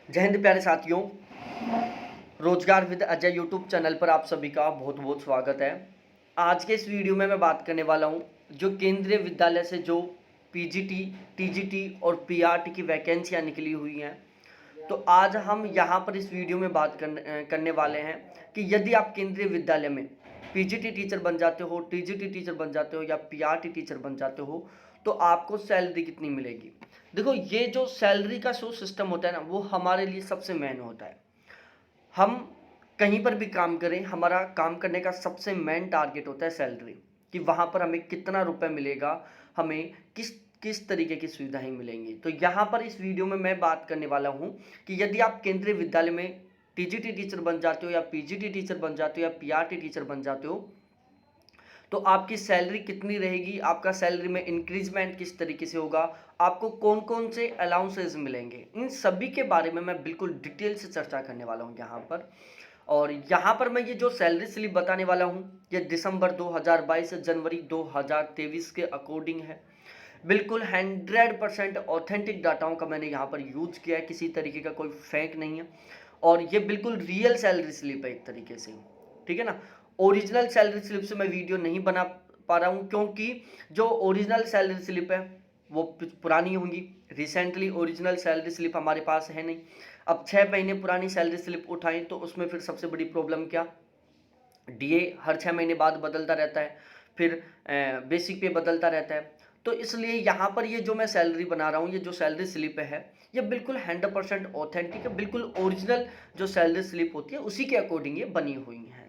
जय हिंद प्यारे साथियों। रोजगार विद अजय यूट्यूब चैनल पर आप सभी का बहुत बहुत स्वागत है। आज के इस वीडियो में मैं बात करने वाला हूं जो केंद्रीय विद्यालय से जो पीजीटी, टीजीटी और पीआरटी की वैकेंसियां निकली हुई हैं। तो आज हम यहां पर इस वीडियो में बात करने वाले हैं कि यदि आप केंद्रीय विद्यालय में पीजीटी टीचर बन जाते हो, टीजीटी टीचर बन जाते हो या पीआरटी टीचर बन जाते हो तो आपको सैलरी कितनी मिलेगी। देखो, ये जो सैलरी का शो सिस्टम होता है ना, वो हमारे लिए सबसे मेन होता है। हम कहीं पर भी काम करें, हमारा काम करने का सबसे मेन टारगेट होता है सैलरी, कि वहाँ पर हमें कितना रुपए मिलेगा, हमें किस किस तरीके की सुविधाएं मिलेंगी। तो यहाँ पर इस वीडियो में मैं बात करने वाला हूँ कि यदि आप केंद्रीय विद्यालय में टीजीटी टीचर बन जाते हो या पीजीटी टीचर बन जाते हो या पीआरटी टीचर बन जाते हो तो आपकी सैलरी कितनी रहेगी, आपका सैलरी में इंक्रीजमेंट किस तरीके से होगा, आपको कौन कौन से अलाउंसेस मिलेंगे, इन सभी के बारे में मैं बिल्कुल डिटेल से चर्चा करने वाला हूं यहाँ पर। और यहाँ पर मैं ये जो सैलरी स्लिप बताने वाला हूँ, ये दिसंबर 2022 से जनवरी 2023 के अकॉर्डिंग है। बिल्कुल 100% ऑथेंटिक डाटाओं का मैंने यहाँ पर यूज किया है, किसी तरीके का कोई फेक नहीं है। और ये बिल्कुल रियल सैलरी स्लिप है एक तरीके से, ठीक है ना। ओरिजिनल सैलरी स्लिप से मैं वीडियो नहीं बना पा रहा हूँ क्योंकि जो ओरिजिनल सैलरी स्लिप है वो पुरानी होंगी। रिसेंटली ओरिजिनल सैलरी स्लिप हमारे पास है नहीं। अब 6 महीने पुरानी सैलरी स्लिप उठाएं तो उसमें फिर सबसे बड़ी प्रॉब्लम क्या, डीए हर 6 महीने बाद बदलता रहता है, फिर बेसिक पे बदलता रहता है। तो इसलिए यहाँ पर ये जो मैं सैलरी बना रहा हूँ, ये जो सैलरी स्लिप है ये बिल्कुल 100% ऑथेंटिक है, बिल्कुल ओरिजिनल जो सैलरी स्लिप होती है उसी के अकॉर्डिंग ये बनी हुई हैं।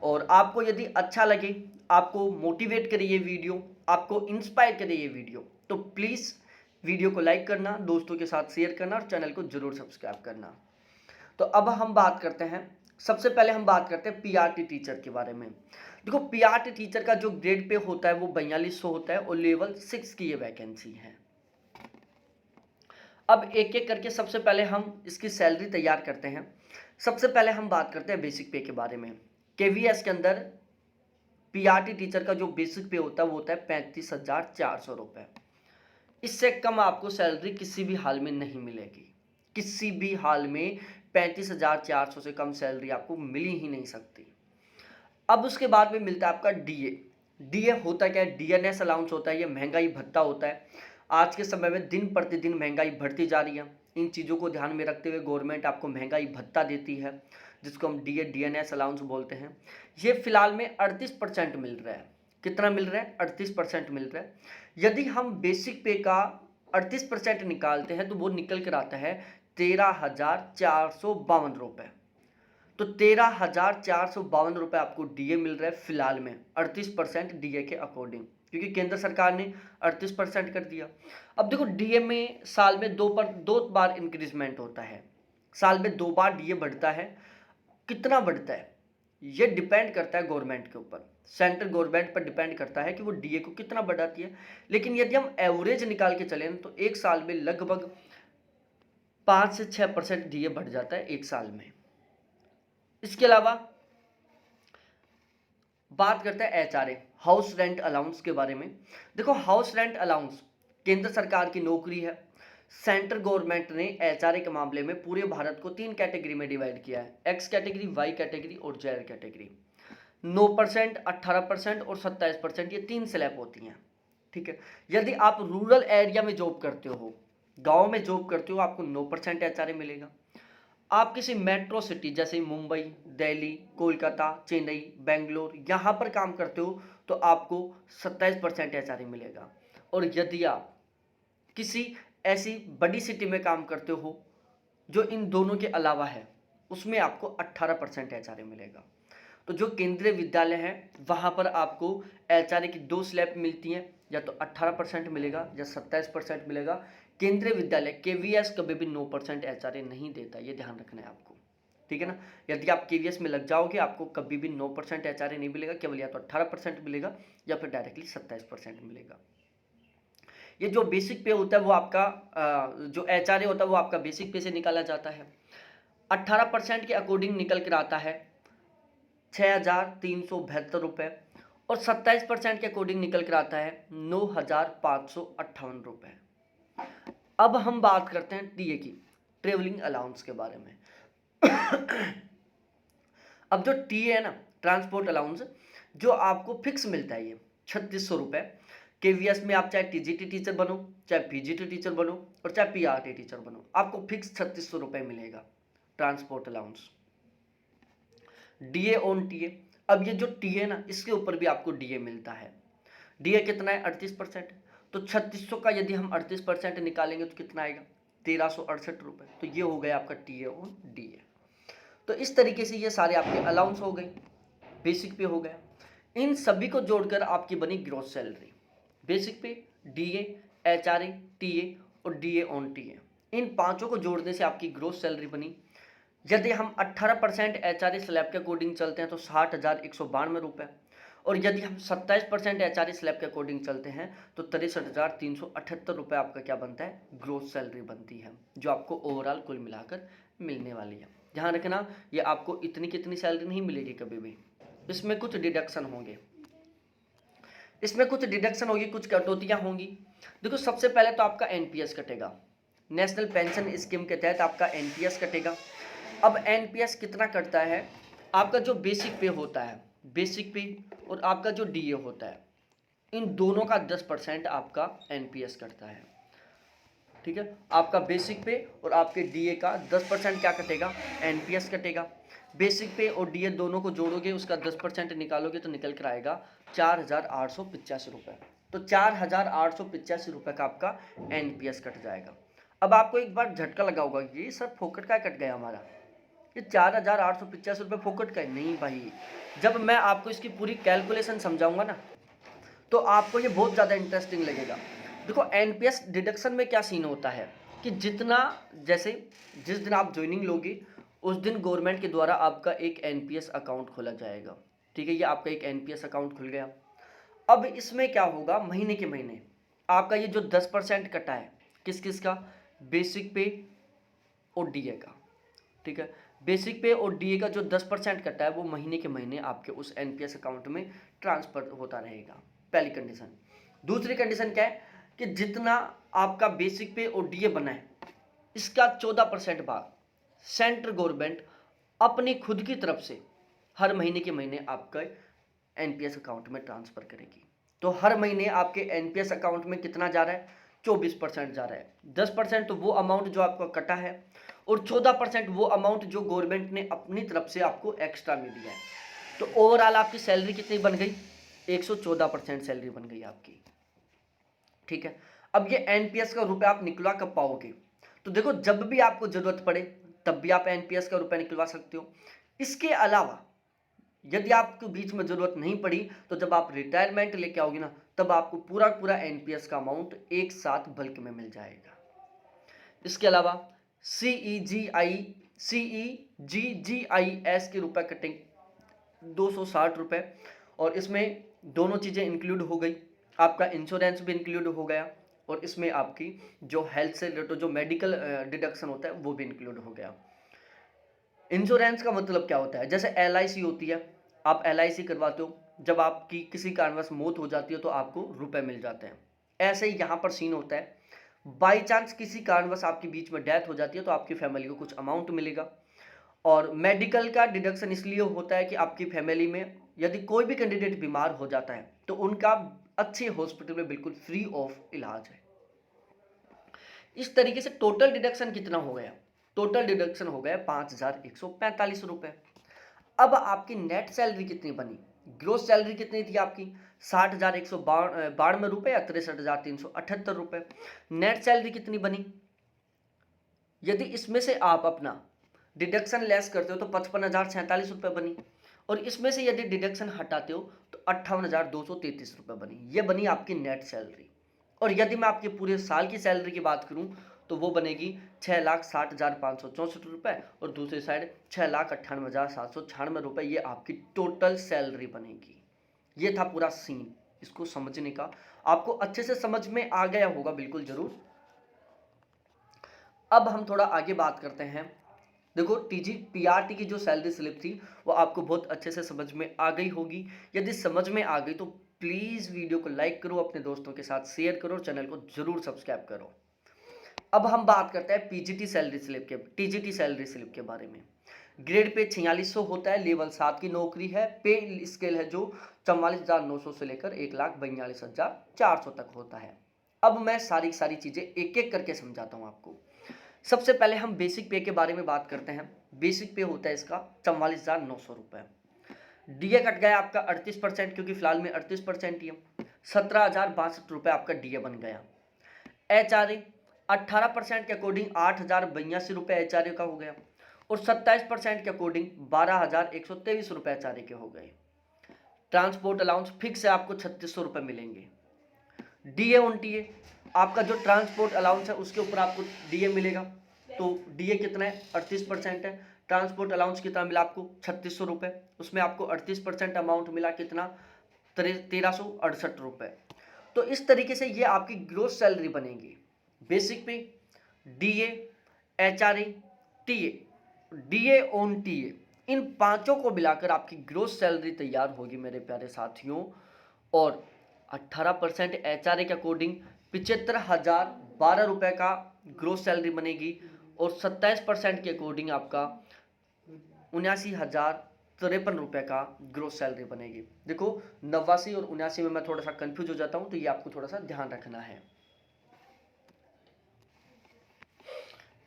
और आपको यदि अच्छा लगे, आपको मोटिवेट करे ये वीडियो, आपको इंस्पायर करे ये वीडियो, तो प्लीज़ वीडियो को लाइक करना, दोस्तों के साथ शेयर करना और चैनल को जरूर सब्सक्राइब करना। तो अब हम बात करते हैं, सबसे पहले हम बात करते हैं पीआरटी टीचर के बारे में। देखो, पीआरटी टीचर का जो ग्रेड पे होता है वो 4200 होता है और लेवल 6 की ये वैकेंसी है। अब एक एक करके सबसे पहले हम इसकी सैलरी तैयार करते हैं। सबसे पहले हम बात करते हैं बेसिक पे के बारे में। केवीएस के अंदर पीआरटी टीचर का जो बेसिक पे होता है वो होता है 35,400 रुपये। इससे कम आपको सैलरी किसी भी हाल में नहीं मिलेगी, किसी भी हाल में 35,400 से कम सैलरी आपको मिल ही नहीं सकती। अब उसके बाद में मिलता है आपका डीए। डीए होता क्या है, डीएनएस अलाउंस होता है, ये महंगाई भत्ता होता है। आज के समय में दिन प्रतिदिन महंगाई बढ़ती जा रही है, इन चीज़ों को ध्यान में रखते हुए गवर्नमेंट आपको महंगाई भत्ता देती है, जिसको हम डीएनएस अलाउंस बोलते हैं। ये फिलहाल में 38% मिल रहा है। कितना मिल रहा है? 38% मिल रहा है। यदि हम बेसिक पे का 38% निकालते हैं तो वो निकल कर आता है 13,452 रुपये। तो 13,452 रुपये आपको डीए मिल रहा है फिलहाल में, 38% डीए के अकॉर्डिंग, क्योंकि केंद्र सरकार ने 38% कर दिया। अब देखो, डीए में साल में दो बार इंक्रीजमेंट होता है, साल में 2 बार डीए बढ़ता है। कितना बढ़ता है ये डिपेंड करता है गवर्नमेंट के ऊपर, सेंट्रल गवर्नमेंट पर डिपेंड करता है कि वो डीए को कितना बढ़ाती है। लेकिन यदि हम एवरेज निकाल के चलें तो एक साल में लगभग 5 से 6% डीए बढ़ जाता है एक साल में। इसके अलावा बात करते हैं एचआरए, हाउस रेंट अलाउंस के बारे में। देखो, हाउस रेंट अलाउंस केंद्र सरकार की नौकरी है। सेंट्रल गवर्नमेंट ने एचआरए के मामले में पूरे भारत को 3 कैटेगरी में डिवाइड किया है, एक्स कैटेगरी, वाई कैटेगरी और जेड कैटेगरी। 9%, 18% और 27%, ये 3 स्लैब होती हैं, ठीक है। यदि आप रूरल एरिया में जॉब करते हो, गांव में जॉब करते हो, आपको 9% एचआरए मिलेगा। आप किसी मेट्रो सिटी जैसे मुंबई, दिल्ली, कोलकाता, चेन्नई, बेंगलोर यहाँ पर काम करते हो तो आपको 27% एचआरए मिलेगा। और यदि आप किसी ऐसी बड़ी सिटी में काम करते हो जो इन दोनों के अलावा है, उसमें आपको 18% एचआरए मिलेगा। तो जो केंद्रीय विद्यालय है वहाँ पर आपको एचआरए की 2 स्लैब मिलती हैं, या तो 18% मिलेगा या 27% मिलेगा। केंद्रीय विद्यालय केवीएस कभी भी 9% एचआरए नहीं देता, ये ध्यान रखना है आपको, ठीक है ना। यदि आप केवीएस में लग जाओगे आपको कभी भी 9% एचआरए नहीं मिलेगा, केवल या तो 18% मिलेगा या फिर डायरेक्टली 27% मिलेगा। ये जो बेसिक पे होता है वो आपका जो एचआरए होता है वो आपका बेसिक पे से निकाला जाता है। 18% के अकॉर्डिंग निकल कर आता है 6,372 रुपये और 27% के अकॉर्डिंग निकल कर आता है 9,558 रुपये। अब हम बात करते हैं डीए की। ट्रेवलिंग अलाउंस के बारे में। अब जो टीए है ना, ट्रांसपोर्ट अलाउंस, जो आपको फिक्स मिलता है ये 3600 रुपये। केवीएस में आप चाहे टीजीटी टीचर बनो, चाहे पीजीटी टीचर बनो और चाहे पीआरटी टीचर बनो, आपको फिक्स 3600 रुपये मिलेगा transport allowance. DA on TA, अब ये जो टीए ना, इसके ऊपर भी आपको डीए मिलता है। डीए कितना है? 38%। तो 3600 का यदि हम 38% निकालेंगे तो कितना आएगा? 1368 रुपये। तो ये हो गया आपका टीए ऑन डीए। तो इस तरीके से ये सारे आपके अलाउंस हो गए, बेसिक पे हो गया। इन सभी को जोड़कर आपकी बनी gross salary. Basic pay, DA, HRA, TA और डीए ऑन टीए, इन पांचों को जोड़ने से आपकी ग्रॉस सैलरी बनी। यदि हम 18% एचआरए स्लैब के अकॉर्डिंग चलते हैं तो 60,192 रुपये, और यदि हम 27% एचआरए स्लैब के अकॉर्डिंग चलते हैं तो 63,378 रुपये आपका क्या बनता है? ग्रॉस सैलरी बनती है, जो आपको ओवरऑल कुल मिलाकर मिलने वाली है। ध्यान रखना, ये आपको इतनी कितनी सैलरी नहीं मिलेगी कभी भी, इसमें कुछ डिडक्शन होंगे, इसमें कुछ डिडक्शन होगी, कुछ कटौतियाँ होंगी। देखो, सबसे पहले तो आपका एनपीएस कटेगा, नेशनल पेंशन स्कीम के तहत आपका एनपीएस कटेगा। अब एनपीएस कितना कटता है? आपका जो बेसिक पे होता है, बेसिक पे, और आपका जो डीए होता है, इन दोनों का 10% आपका एनपीएस कटता है। ठीक है, आपका बेसिक पे और आपके डीए का 10% क्या कटेगा? एनपीएस कटेगा। बेसिक पे और डीए दोनों को जोड़ोगे, उसका 10% निकालोगे तो निकल कर आएगा 4,885 रुपये। तो 4,885 रुपये का आपका एनपीएस कट जाएगा। अब आपको एक बार झटका लगा होगा कि सर फोकट का कट गया हमारा, ये 4,885 रुपये फोकट का है। नहीं भाई, जब मैं आपको इसकी पूरी कैलकुलेशन समझाऊंगा ना तो आपको ये बहुत ज़्यादा इंटरेस्टिंग लगेगा। देखो, एनपीएस डिडक्शन में क्या सीन होता है कि जितना, जैसे जिस दिन आप ज्वाइनिंग लोगे उस दिन गवर्नमेंट के द्वारा आपका एक एनपीएस अकाउंट खोला जाएगा। ठीक है, ये आपका एक एनपीएस अकाउंट खुल गया। अब इसमें क्या होगा, महीने के महीने आपका ये जो 10% कटा है, किस किस का? बेसिक पे और डीए का। ठीक है, बेसिक पे और डीए का जो 10% कटा है वो महीने के महीने आपके उस एनपीएस अकाउंट में ट्रांसफर होता रहेगा, पहली कंडीशन। दूसरी कंडीशन क्या है कि जितना आपका बेसिक पे और डीए बना है, इसका 14% भाग सेंट्रल गवर्नमेंट अपनी खुद की तरफ से हर महीने के महीने आपका एनपीएस अकाउंट में ट्रांसफर करेगी। तो हर महीने आपके एनपीएस अकाउंट में कितना जा रहा है? 24% जा रहा है। 10% तो वो अमाउंट जो आपका कटा है, और 14% वो अमाउंट जो गवर्नमेंट ने अपनी तरफ से आपको एक्स्ट्रा में दिया है। तो ओवरऑल आपकी सैलरी कितनी बन गई? 114% सैलरी बन गई आपकी। ठीक है, अब ये एनपीएस का रुपया आप निकलवा कब पाओगे? तो देखो, जब भी आपको जरूरत पड़े तब भी आप एनपीएस का रुपया निकलवा सकते हो। इसके अलावा यदि आपको बीच में जरूरत नहीं पड़ी तो जब आप रिटायरमेंट लेके आओगे ना, तब आपको पूरा पूरा एनपीएस का अमाउंट एक साथ बल्क में मिल जाएगा। इसके अलावा सीईजीजीआईएस के रुपए कटेंगे 260 रुपये, और इसमें दोनों चीज़ें इंक्लूड हो गई, आपका इंश्योरेंस भी इंक्लूड हो गया, और इसमें आपकी जो हेल्थ से रिलेटेड जो मेडिकल डिडक्शन होता है वो भी इंक्लूड हो गया। इंश्योरेंस का मतलब क्या होता है? जैसे एलआईसी होती है, आप एलआईसी करवाते हो, जब आपकी किसी कारणवश मौत हो जाती है तो आपको रुपए मिल जाते हैं। ऐसे ही यहाँ पर सीन होता है, बाई चांस किसी कारणवश आपके बीच में डेथ हो जाती है तो आपकी फैमिली को कुछ अमाउंट मिलेगा। और मेडिकल का डिडक्शन इसलिए होता है कि आपकी फैमिली में यदि कोई भी कैंडिडेट बीमार हो जाता है तो उनका अच्छे हॉस्पिटल में बिल्कुल फ्री ऑफ इलाज है। इस तरीके से टोटल डिडक्शन कितना हो गया? टोटल डिडक्शन हो गया 5,145 रुपये। अब आपकी नेट सैलरी कितनी बनी? ग्रोस सैलरी कितनी थी आपकी? 60,192 रुपये या 63,378 रुपये। नेट सैलरी कितनी बनी? यदि इसमें से आप अपना डिडक्शन लेस करते हो तो 55,047 रुपये बनी, और इसमें से यदि डिडक्शन हटाते हो तो 58,233 रुपये बनी। ये बनी आपकी नेट सैलरी। और यदि मैं आपके पूरे साल की सैलरी की बात करूं तो वो बनेगी 6,60,564 रुपये, और दूसरी साइड 6,98,796 रुपये। ये आपकी टोटल सैलरी बनेगी। ये था पूरा सीन, इसको समझने का। आपको अच्छे से समझ में आ गया होगा बिल्कुल जरूर। अब हम थोड़ा आगे बात करते हैं। देखो, पीआरटी की जो सैलरी स्लिप थी वो आपको बहुत अच्छे से समझ में आ गई होगी। यदि समझ में आ गई तो प्लीज़ वीडियो को लाइक करो, अपने दोस्तों के साथ शेयर करो, चैनल को जरूर सब्सक्राइब करो। अब हम बात करते हैं पीजीटी सैलरी स्लिप के टीजीटी सैलरी स्लिप के बारे में। ग्रेड पे 4600 होता है, लेवल 7 की नौकरी है। पे स्केल है जो 44,900 से लेकर 1,42,400 तक होता है। अब मैं सारी चीज़ें एक एक करके समझाता हूँ आपको। सबसे पहले हम बेसिक पे के बारे में बात करते हैं। बेसिक पे होता है इसका 44,900 रुपये। डीए कट गया आपका 38%, क्योंकि फिलहाल में 38% ही है। 17,062 रुपये आपका डीए बन गया। एचआरए 18% के अकॉर्डिंग 8,082 रुपये एचआरए का हो गया, और 27% के अकॉर्डिंग 12,123 रुपये एचआरए के हो गए। ट्रांसपोर्ट अलाउंस फिक्स है, आपको 3600 रुपये मिलेंगे। डीए ऑन टीए, आपका जो ट्रांसपोर्ट अलाउंस है उसके ऊपर आपको डीए मिलेगा। तो डीए कितना है, 38% है। ट्रांसपोर्ट अलाउंस कितना मिला आपको, 3600 रुपये। उसमें आपको 38% अमाउंट मिला, कितना, 1368 रुपये। तो इस तरीके से ये आपकी ग्रोस सैलरी बनेगी। Basic pay, DA, HRA, TA, DA on TA, इन पांचों को मिलाकर आपकी ग्रोस सैलरी तैयार होगी मेरे प्यारे साथियों। और 18% एचआरए के अकॉर्डिंग 75,012 रुपये का ग्रोस सैलरी बनेगी, और 27% के अकॉर्डिंग आपका 79,053 रुपये का ग्रोस सैलरी बनेगी। देखो 89 और 79 में मैं थोड़ा सा कंफ्यूज हो जाता हूं, तो ये आपको थोड़ा सा ध्यान रखना है।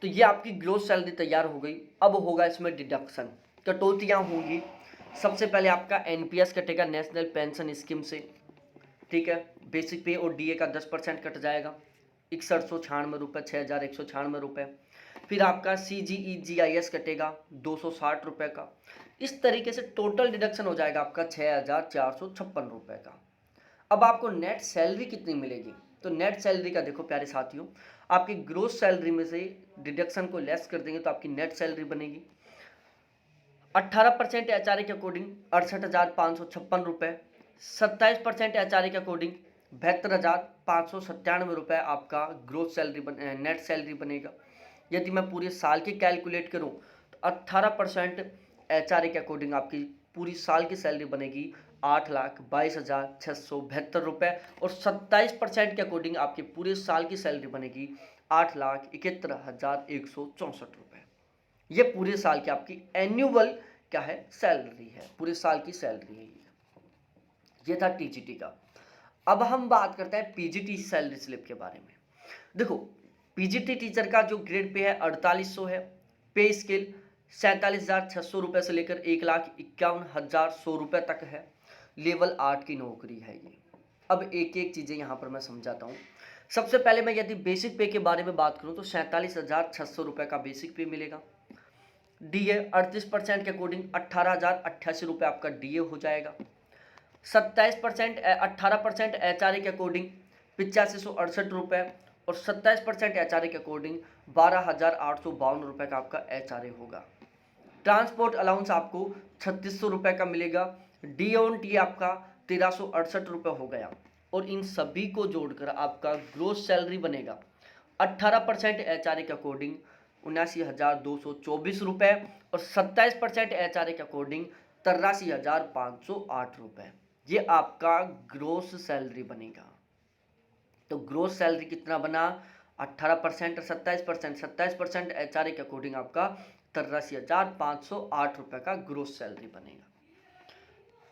तो ये आपकी ग्रोस सैलरी तैयार हो गई। अब होगा इसमें डिडक्शन, कटौतियां होंगी। सबसे पहले आपका एनपीएस कटेगा, नेशनल पेंशन स्कीम से, ठीक है। बेसिक पे और डीए का 10% कट जाएगा, 6196 रुपये, 6196 रुपये। फिर आपका CGEGIS कटेगा 260 रुपये का। इस तरीके से टोटल डिडक्शन हो जाएगा आपका 6,456 रुपये का। अब आपको नेट सैलरी कितनी मिलेगी, तो नेट सैलरी का देखो प्यारे साथियों, आपकी ग्रोस सैलरी में से डिडक्शन को लेस कर देंगे तो आपकी नेट सैलरी बनेगी 18% एचआरए के अकॉर्डिंग 68,556 रुपये, 27% एचआरए के अकॉर्डिंग 72,597 रुपये आपका ग्रोस सैलरी नेट सैलरी बनेगा। यदि मैं पूरे साल की कैलकुलेट करूं तो 18% एचआरए के अकॉर्डिंग आपकी पूरी साल की सैलरी बनेगी 8,22,672 रुपये, और 27% के अकॉर्डिंग आपकी पूरे साल की सैलरी बनेगी 8,71,164 रुपये। ये पूरे साल की आपकी एन्युअल क्या है, सैलरी है, पूरे साल की सैलरी है ये था टीजीटी का। अब हम बात करते हैं पीजीटी सैलरी स्लिप के बारे में। देखो पीजीटी टीचर का जो ग्रेड पे है 4800 है, पे स्केल 47,600 रुपये से लेकर 1,51,100 रुपये तक है, लेवल 8 की नौकरी है ये। अब एक एक चीज़ें यहाँ पर मैं समझाता हूँ। सबसे पहले मैं यदि बेसिक पे के बारे में बात करूँ तो 47,600 रुपये का बेसिक पे मिलेगा। डीए 38% के अकॉर्डिंग 18,088 रुपये आपका डीए हो जाएगा। 18% एचआरए के अकॉर्डिंग 8568 रुपये, और 27% एचआरए के अकॉर्डिंग 12,852 रुपये का आपका एचआरए होगा। ट्रांसपोर्ट अलाउंस आपको 3600 रुपये का मिलेगा। डी ऑन टी आपका 1368 रुपये हो गया, और इन सभी को जोड़कर आपका ग्रोस सैलरी बनेगा 18% एचआरए के अकॉर्डिंग 79,224 रुपये, और 27% एचआरए के अकॉर्डिंग 83,508 रुपये। ये आपका ग्रोस सैलरी बनेगा। तो ग्रोस सैलरी कितना बना, 18% और 27%, 27% एचआरए के अकॉर्डिंग आपका 83,508 रुपये का ग्रोस सैलरी बनेगा।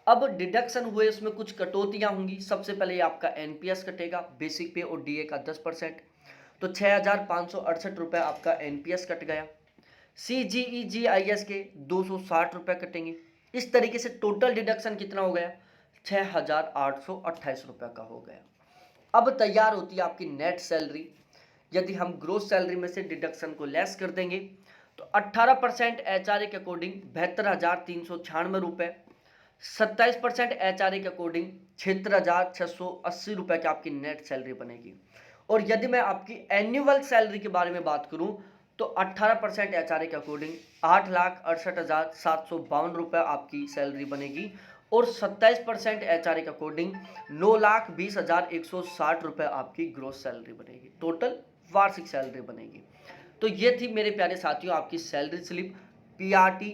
अब डिडक्शन हुए उसमें कुछ कटौतियां होंगी। सबसे पहले आपका एनपीएस कटेगा, बेसिक पे और डीए का 10%, तो 6,568 रुपये आपका एनपीएस कट गया। CGEGIS के 260 रुपये कटेंगे। इस तरीके से टोटल डिडक्शन कितना हो गया, 6,828 रुपये का हो गया। अब तैयार होती है आपकी नेट सैलरी। यदि हम ग्रोस सैलरी में से डिडक्शन को लेस कर देंगे तो 18% एचआरए के अकॉर्डिंग 72,396 रुपये, 27% एचआरए के अकॉर्डिंग 76,680 रुपये की आपकी नेट सैलरी बनेगी। और यदि मैं आपकी एनुअल सैलरी के बारे में बात करूं तो 18% एचआरए के अकॉर्डिंग 8,68,752 रुपये आपकी सैलरी बनेगी, और 27% एचआरए के अकॉर्डिंग 9,20,160 रुपये आपकी ग्रोस सैलरी बनेगी। टोटल वार्षिक सैलरी बनेगी। तो ये थी मेरे प्यारे साथियों आपकी सैलरी स्लिप पीआरटी,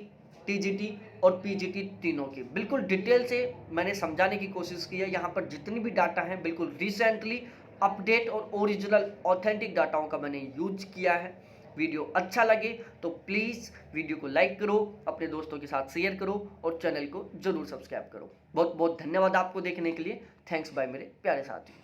टीजीटी और पीजीटी तीनों की। बिल्कुल डिटेल से मैंने समझाने की कोशिश की है। यहाँ पर जितनी भी डाटा हैं बिल्कुल रिसेंटली अपडेट और ओरिजिनल ऑथेंटिक डाटाओं का मैंने यूज किया है। वीडियो अच्छा लगे तो प्लीज़ वीडियो को लाइक करो, अपने दोस्तों के साथ शेयर करो और चैनल को जरूर सब्सक्राइब करो। बहुत बहुत धन्यवाद आपको देखने के लिए। थैंक्स बाय मेरे प्यारे साथी।